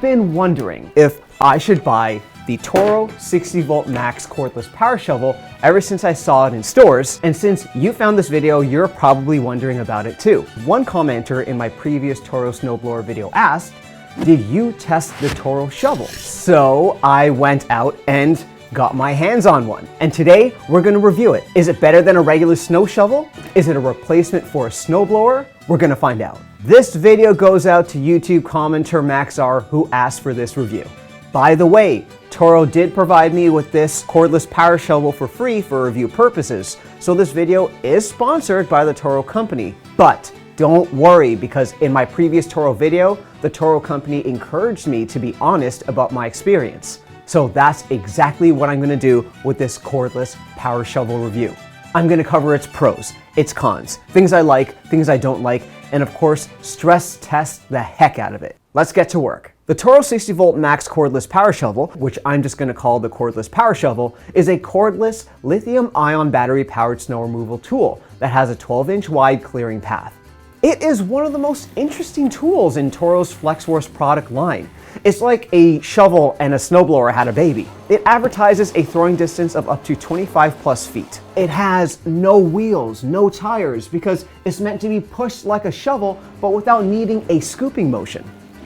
I've been wondering if I should buy the Toro 60 volt max cordless power shovel ever since I saw it in stores, and since you found this video, you're probably wondering about it too. One commenter in my previous Toro snowblower video asked, did you test the Toro shovel? So I went out and got my hands on one. And today we're gonna review it. Is it better than a regular snow shovel? Is it a replacement for a snowblower? We're gonna find out. This video goes out to YouTube commenter MaxR who asked for this review. By the way, Toro did provide me with this cordless power shovel for free for review purposes, so this video is sponsored by the Toro company. But don't worry, because in my previous Toro video, the Toro company encouraged me to be honest about my experience. So that's exactly what I'm gonna do with this cordless power shovel review. I'm gonna cover its pros, its cons, things I like, things I don't like, and of course, stress test the heck out of it. Let's get to work. The Toro 60 volt max cordless power shovel, which I'm just gonna call the cordless power shovel, is a cordless lithium-ion battery powered snow removal tool that has a 12-inch wide clearing path. It is one of the most interesting tools in Toro's FlexForce product line. It's like a shovel and a snowblower had a baby. It advertises a throwing distance of up to 25 plus feet. It has no wheels, no tires, because it's meant to be pushed like a shovel, but without needing a scooping motion.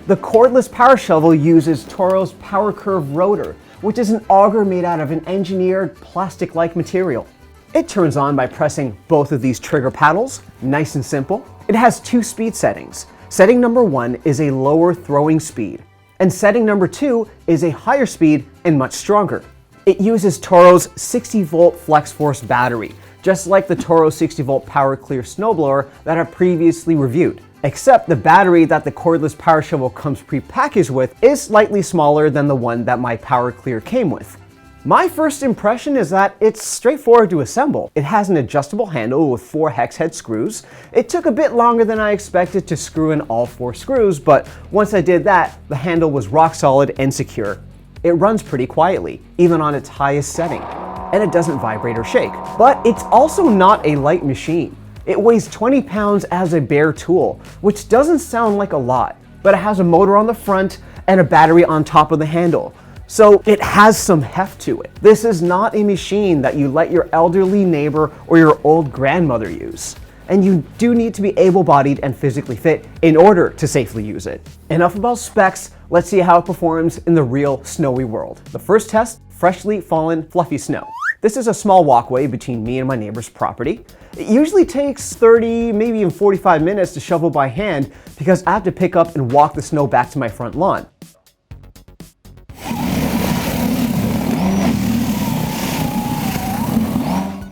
The cordless power shovel uses Toro's Power Curve Rotor, which is an auger made out of an engineered plastic-like material. It turns on by pressing both of these trigger paddles, nice and simple. It has two speed settings. Setting number 1 is a lower throwing speed, and setting number 2 is a higher speed and much stronger. It uses Toro's 60 volt FlexForce battery, just like the Toro 60 volt Power Clear snowblower that I previously reviewed. Except the battery that the cordless power shovel comes pre-packaged with is slightly smaller than the one that my Power Clear came with. My first impression is that it's straightforward to assemble. It has an adjustable handle with 4 hex head screws. It took a bit longer than I expected to screw in all 4 screws, but once I did that, the handle was rock solid and secure. It runs pretty quietly, even on its highest setting, and it doesn't vibrate or shake. But it's also not a light machine. It weighs 20 pounds as a bare tool, which doesn't sound like a lot, but it has a motor on the front and a battery on top of the handle. So it has some heft to it. This is not a machine that you let your elderly neighbor or your old grandmother use. And you do need to be able-bodied and physically fit in order to safely use it. Enough about specs, let's see how it performs in the real snowy world. The first test, freshly fallen fluffy snow. This is a small walkway between me and my neighbor's property. It usually takes 30, maybe even 45 minutes to shovel by hand because I have to pick up and walk the snow back to my front lawn.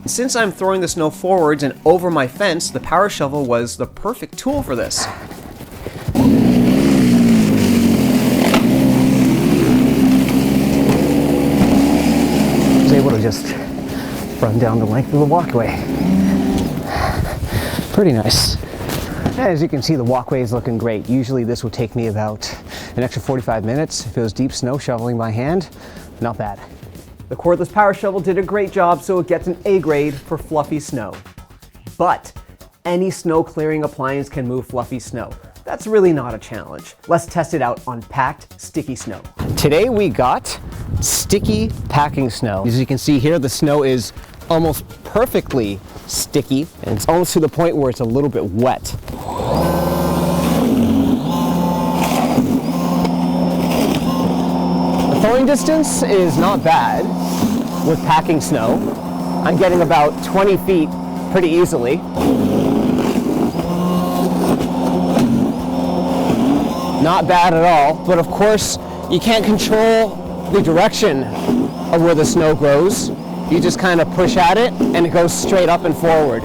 Since I'm throwing the snow forwards and over my fence, the power shovel was the perfect tool for this. I was able to just run down the length of the walkway. Pretty nice. As you can see, the walkway is looking great. Usually this would take me about an extra 45 minutes. If it was deep snow shoveling by hand, not bad. The cordless power shovel did a great job, so it gets an A grade for fluffy snow. But any snow clearing appliance can move fluffy snow. That's really not a challenge. Let's test it out on packed, sticky snow. Today we got sticky packing snow. As you can see here, the snow is almost perfectly sticky, and it's almost to the point where it's a little bit wet. The throwing distance is not bad with packing snow. I'm getting about 20 feet pretty easily. Not bad at all, but of course you can't control the direction of where the snow grows. You just kind of push at it and it goes straight up and forward.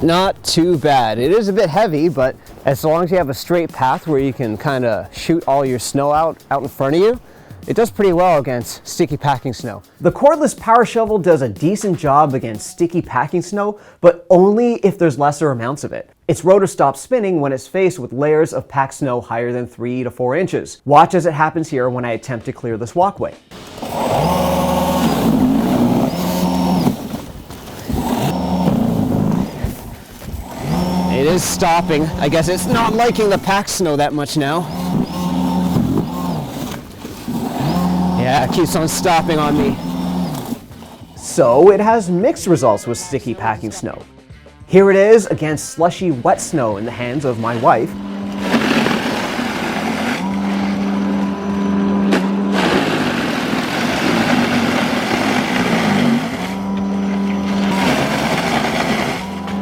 Not too bad. It is a bit heavy, but as long as you have a straight path where you can kind of shoot all your snow out in front of you, it does pretty well against sticky packing snow. The cordless power shovel does a decent job against sticky packing snow, but only if there's lesser amounts of it. Its rotor stops spinning when it's faced with layers of packed snow higher than 3 to 4 inches. Watch as it happens here when I attempt to clear this walkway. It is stopping. I guess it's not liking the packed snow that much now. Yeah, it keeps on stopping on me. So it has mixed results with sticky packing snow. Here it is against slushy wet snow in the hands of my wife.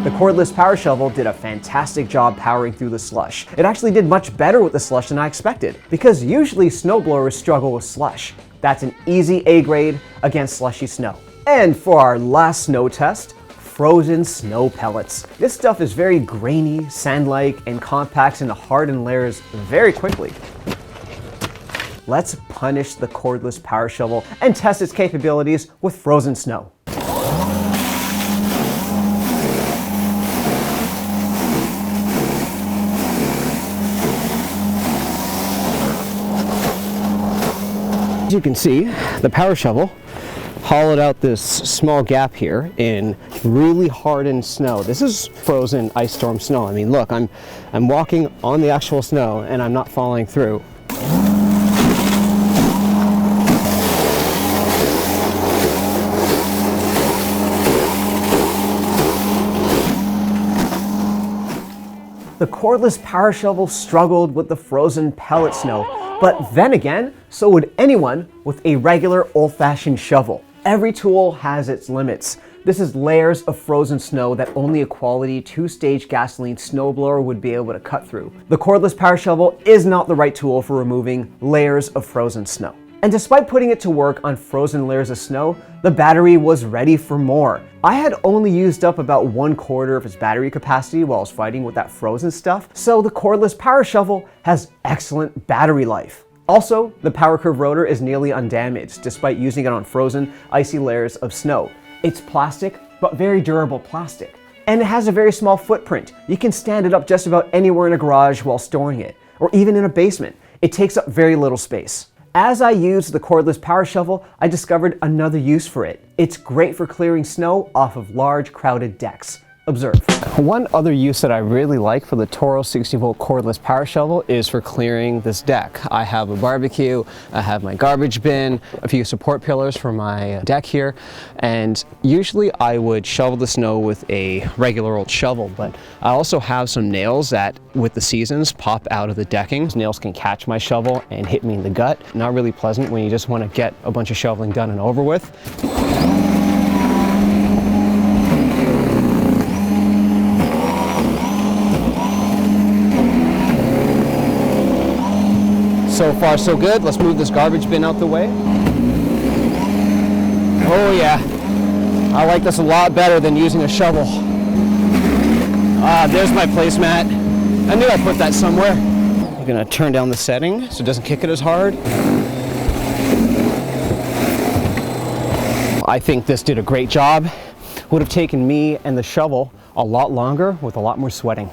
The cordless power shovel did a fantastic job powering through the slush. It actually did much better with the slush than I expected, because usually snowblowers struggle with slush. That's an easy A grade against slushy snow. And for our last snow test, frozen snow pellets. This stuff is very grainy, sand-like, and compacts into hardened layers very quickly. Let's punish the cordless power shovel and test its capabilities with frozen snow. As you can see, the power shovel hollowed out this small gap here in really hardened snow. This is frozen ice storm snow. I mean, look, I'm walking on the actual snow and I'm not falling through. The cordless power shovel struggled with the frozen pellet snow. But then again, so would anyone with a regular old-fashioned shovel. Every tool has its limits. This is layers of frozen snow that only a quality 2-stage gasoline snowblower would be able to cut through. The cordless power shovel is not the right tool for removing layers of frozen snow. And despite putting it to work on frozen layers of snow, the battery was ready for more. I had only used up about 1/4 of its battery capacity while I was fighting with that frozen stuff, so the cordless power shovel has excellent battery life. Also, the power curve rotor is nearly undamaged despite using it on frozen, icy layers of snow. It's plastic, but very durable plastic. And it has a very small footprint. You can stand it up just about anywhere in a garage while storing it, or even in a basement. It takes up very little space. As I used the cordless power shovel, I discovered another use for it. It's great for clearing snow off of large, crowded decks. Observe. One other use that I really like for the Toro 60-volt cordless power shovel is for clearing this deck. I have a barbecue, I have my garbage bin, a few support pillars for my deck here, and usually I would shovel the snow with a regular old shovel, but I also have some nails that, with the seasons, pop out of the decking. Those nails can catch my shovel and hit me in the gut. Not really pleasant when you just want to get a bunch of shoveling done and over with. So far, so good. Let's move this garbage bin out the way. Oh yeah, I like this a lot better than using a shovel. There's my placemat. I knew I put that somewhere. I'm gonna turn down the setting so it doesn't kick it as hard. I think this did a great job. Would have taken me and the shovel a lot longer with a lot more sweating.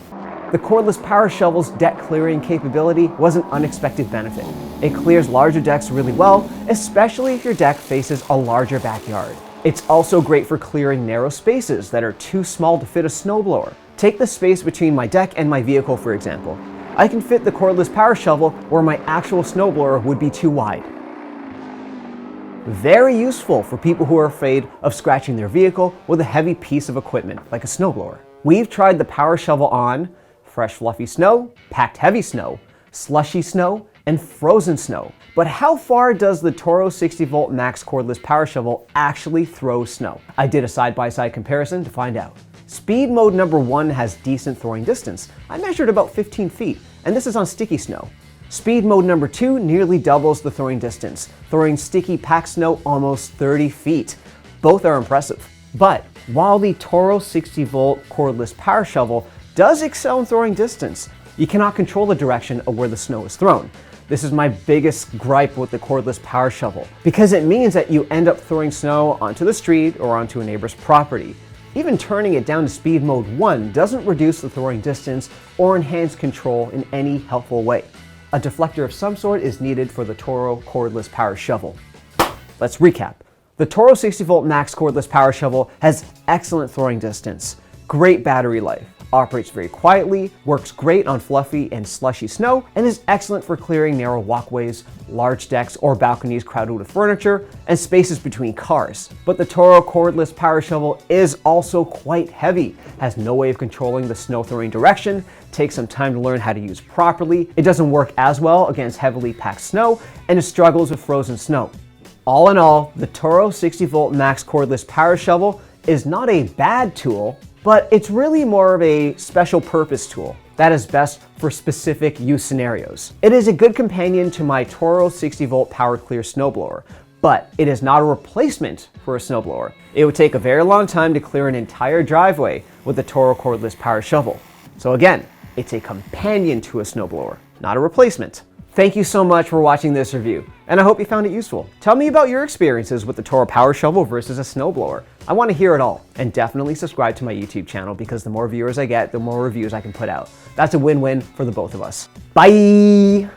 The cordless power shovel's deck clearing capability was an unexpected benefit. It clears larger decks really well, especially if your deck faces a larger backyard. It's also great for clearing narrow spaces that are too small to fit a snowblower. Take the space between my deck and my vehicle, for example. I can fit the cordless power shovel where my actual snowblower would be too wide. Very useful for people who are afraid of scratching their vehicle with a heavy piece of equipment like a snowblower. We've tried the power shovel on fresh fluffy snow, packed heavy snow, slushy snow, and frozen snow. But how far does the Toro 60-volt max cordless power shovel actually throw snow? I did a side-by-side comparison to find out. Speed mode number 1 has decent throwing distance. I measured about 15 feet, and this is on sticky snow. Speed mode number 2 nearly doubles the throwing distance, throwing sticky packed snow almost 30 feet. Both are impressive. But while the Toro 60-volt cordless power shovel does excel in throwing distance, you cannot control the direction of where the snow is thrown. This is my biggest gripe with the cordless power shovel, because it means that you end up throwing snow onto the street or onto a neighbor's property. Even turning it down to speed mode 1 doesn't reduce the throwing distance or enhance control in any helpful way. A deflector of some sort is needed for the Toro cordless power shovel. Let's recap. The Toro 60-volt max cordless power shovel has excellent throwing distance, great battery life, operates very quietly, works great on fluffy and slushy snow, and is excellent for clearing narrow walkways, large decks or balconies crowded with furniture, and spaces between cars. But the Toro Cordless Power Shovel is also quite heavy, has no way of controlling the snow throwing direction, takes some time to learn how to use properly, it doesn't work as well against heavily packed snow, and it struggles with frozen snow. All in all, the Toro 60V Max Cordless Power Shovel is not a bad tool, but it's really more of a special purpose tool that is best for specific use scenarios. It is a good companion to my Toro 60V Power Clear snowblower, but it is not a replacement for a snowblower. It would take a very long time to clear an entire driveway with the Toro Cordless Power Shovel. So again, it's a companion to a snowblower, not a replacement. Thank you so much for watching this review, and I hope you found it useful. Tell me about your experiences with the Toro Power Shovel versus a snowblower. I want to hear it all. And definitely subscribe to my YouTube channel, because the more viewers I get, the more reviews I can put out. That's a win-win for the both of us. Bye!